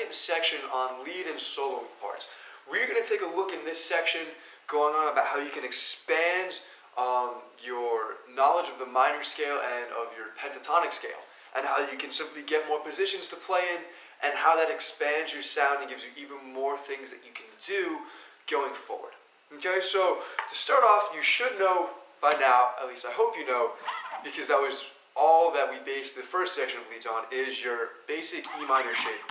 second section on lead and solo parts. We're going to take a look in this section going on about how you can expand your knowledge of the minor scale and of your pentatonic scale, and how you can simply get more positions to play in, and how that expands your sound and gives you even more things that you can do going forward. Okay, so to start off, you should know by now, at least I hope you know, because that was all that we based the first section of leads on, is your basic E minor shape.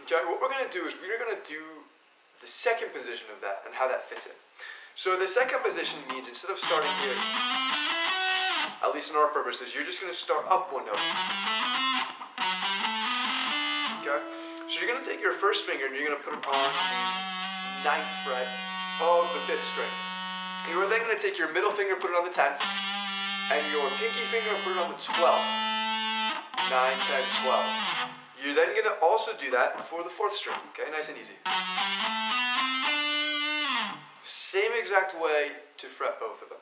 Okay, what we're going to do is we're going to do the second position of that and how that fits in. So the second position means instead of starting here, at least in our purposes, you're just going to start up one note. Okay? So you're going to take your first finger and you're going to put it on the 9th fret of the 5th string. You are then going to take your middle finger, put it on the 10th, and your pinky finger and put it on the 12th. 9, 10, 12. You're then going to also do that for the 4th string. Okay, nice and easy. Same exact way to fret both of them.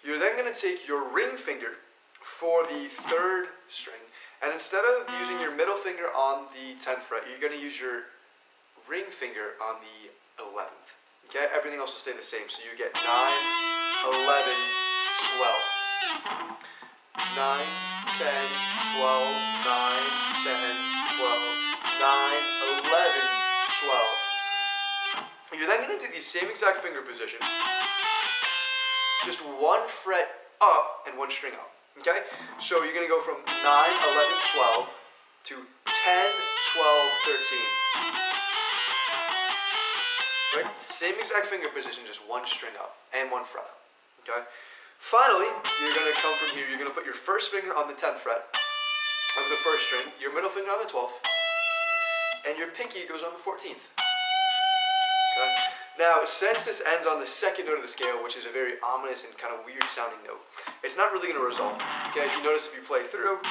You're then going to take your ring finger for the 3rd string, and instead of using your middle finger on the 10th fret, you're going to use your ring finger on the 11th. Okay, everything else will stay the same, so you get 9, 11, 12. 9, 10, 12, 9, 10, 12, 9, 11, 12. You're then going to do the same exact finger position, just one fret up and one string up. Okay? So you're going to go from 9, 11, 12 to 10, 12, 13. Right? Same exact finger position, just one string up and one fret up. Okay? Finally, you're going to come from here, you're going to put your first finger on the 10th fret of the 1st string, your middle finger on the 12th, and your pinky goes on the 14th. Okay? Now, since this ends on the 2nd note of the scale, which is a very ominous and kind of weird sounding note, it's not really going to resolve. Okay? If you notice, if you play through,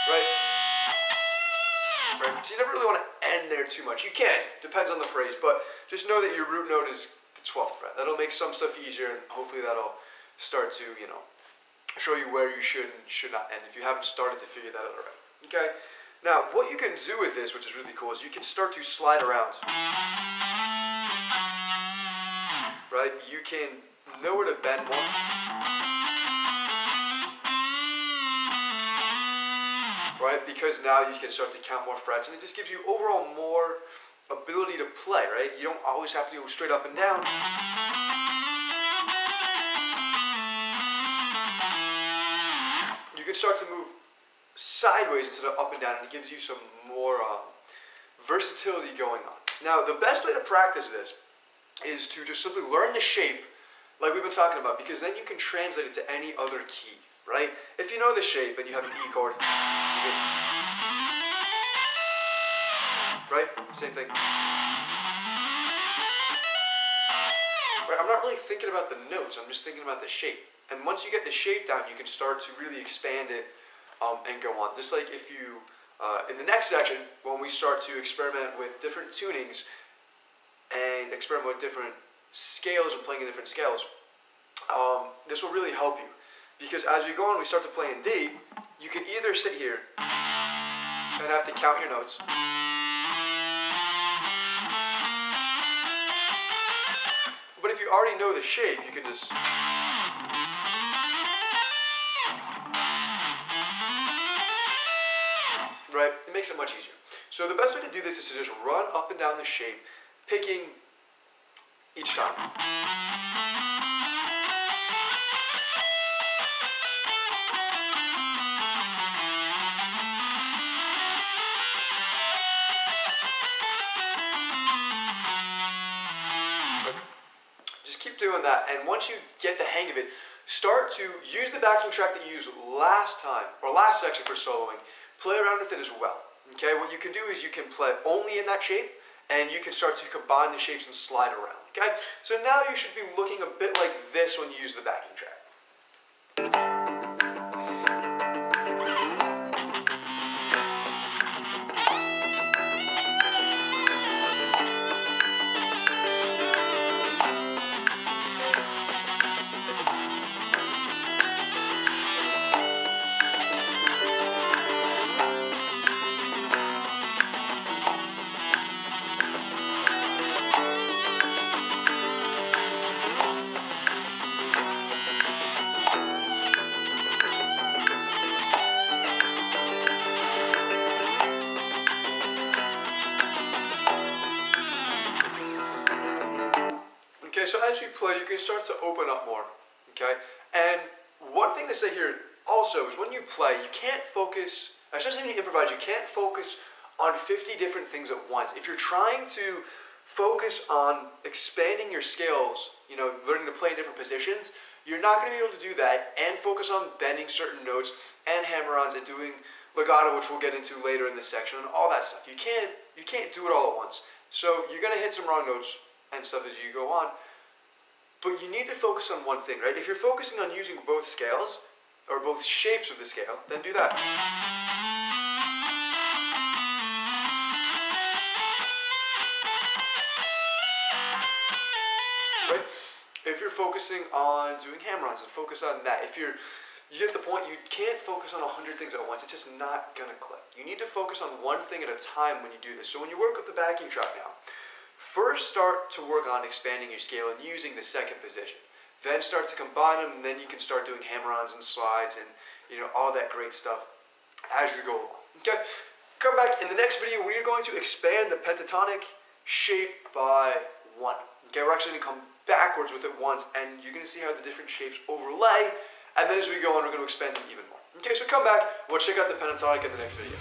right? Right? So you never really want to end there too much. You can, depends on the phrase, but just know that your root note is the 12th fret. That'll make some stuff easier, and hopefully that'll start to, show you where you should and should not end if you haven't started to figure that out already. Okay? Now, what you can do with this, which is really cool, is you can start to slide around. Right? You can know where to bend more. Right? Because now you can start to count more frets, and it just gives you overall more ability to play, right? You don't always have to go straight up and down. You can start to move sideways instead of up and down, and it gives you some more versatility going on. Now, the best way to practice this is to just simply learn the shape like we've been talking about, because then you can translate it to any other key, right? If you know the shape and you have an E chord, you can, right? Same thing. Right? I'm not really thinking about the notes, I'm just thinking about the shape. And once you get the shape down, you can start to really expand it and go on. Just like if you, in the next section, when we start to experiment with different tunings and experiment with different scales and playing in different scales, this will really help you. Because as we go on, we start to play in D, you can either sit here and have to count your notes, but if you already know the shape, you can just right? It makes it much easier. So the best way to do this is to just run up and down the shape, picking each time. Just keep doing that, and once you get the hang of it, start to use the backing track that you used last time, or last section for soloing. Play around with it as well. Okay, what you can do is you can play only in that shape, and you can start to combine the shapes and slide around. Okay, so now you should be looking a bit like this when you use the backing track. as you play, you can start to open up more, okay? And one thing to say here also is when you play, you can't focus, especially when you improvise, you can't focus on 50 different things at once. If you're trying to focus on expanding your scales, you know, learning to play in different positions, you're not going to be able to do that and focus on bending certain notes and hammer-ons and doing legato, which we'll get into later in this section, and all that stuff. You can't do it all at once. So you're going to hit some wrong notes and stuff as you go on, but you need to focus on one thing, right? If you're focusing on using both scales, or both shapes of the scale, then do that. Right? If you're focusing on doing hammer-ons, and focus on that. If you get the point, you can't focus on 100 things at once. It's just not going to click. You need to focus on one thing at a time when you do this. So when you work with the backing track now, first start to work on expanding your scale and using the second position. Then start to combine them, and then you can start doing hammer-ons and slides and, you know, all that great stuff as you go along. Okay? Come back in the next video. We are going to expand the pentatonic shape by 1. Okay, we're actually going to come backwards with it once, and you're going to see how the different shapes overlay, and then as we go on, we're going to expand them even more. Okay, so come back, we'll check out the pentatonic in the next video.